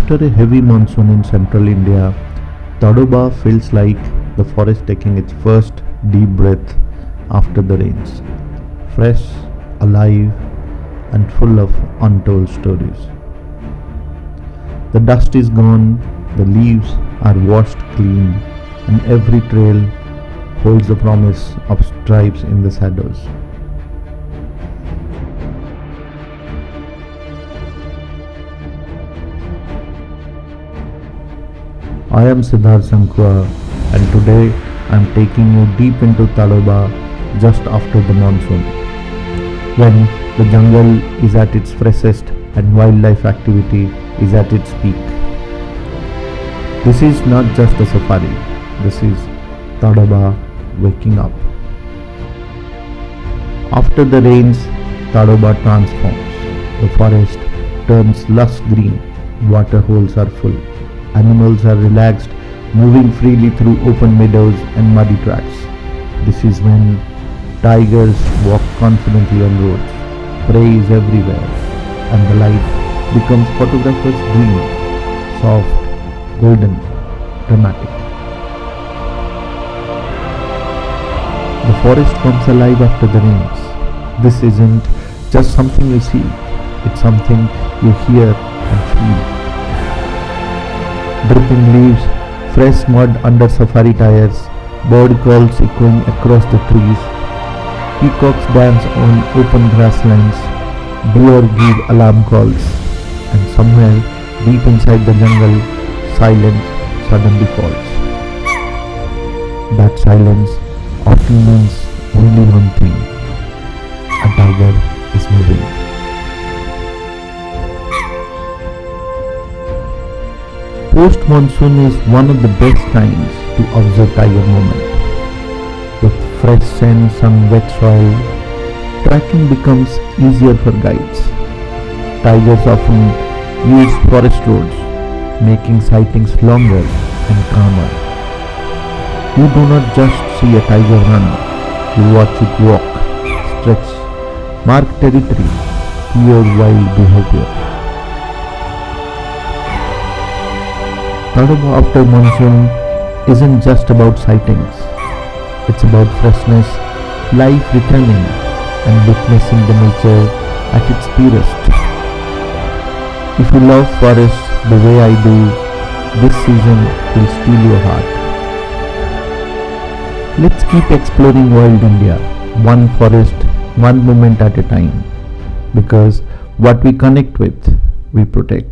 After a heavy monsoon in central India, Tadoba feels like the forest taking its first deep breath after the rains. Fresh, alive, and full of untold stories. The dust is gone, the leaves are washed clean, and every trail holds the promise of stripes in the shadows. I am Siddharth Sankhua, and today I am taking you deep into Tadoba just after the monsoon, when the jungle is at its freshest and wildlife activity is at its peak. This is not just a safari, this is Tadoba waking up. After the rains, Tadoba transforms. The forest turns lush green, waterholes are full, animals are relaxed, moving freely through open meadows and muddy tracks. This is when tigers walk confidently on roads, prey is everywhere, and the light becomes photographer's dream, soft, golden, dramatic. The forest comes alive after the rains. This isn't just something you see, it's something you hear and feel. Dripping leaves, fresh mud under safari tires, bird calls echoing across the trees, peacocks dance on open grasslands, deer give alarm calls, and somewhere deep inside the jungle, silence suddenly falls. That silence often means only one thing: a tiger is moving. Post-monsoon is one of the best times to observe tiger movement. With fresh scents on wet soil, tracking becomes easier for guides. Tigers often use forest roads, making sightings longer and calmer. You do not just see a tiger run, you watch it walk, stretch, mark territory, pure wild behavior. Tadoba after monsoon isn't just about sightings. It's about freshness, life returning, and witnessing the nature at its purest. If you love forests the way I do, this season will steal your heart. Let's keep exploring wild India, one forest, one moment at a time, because what we connect with, we protect.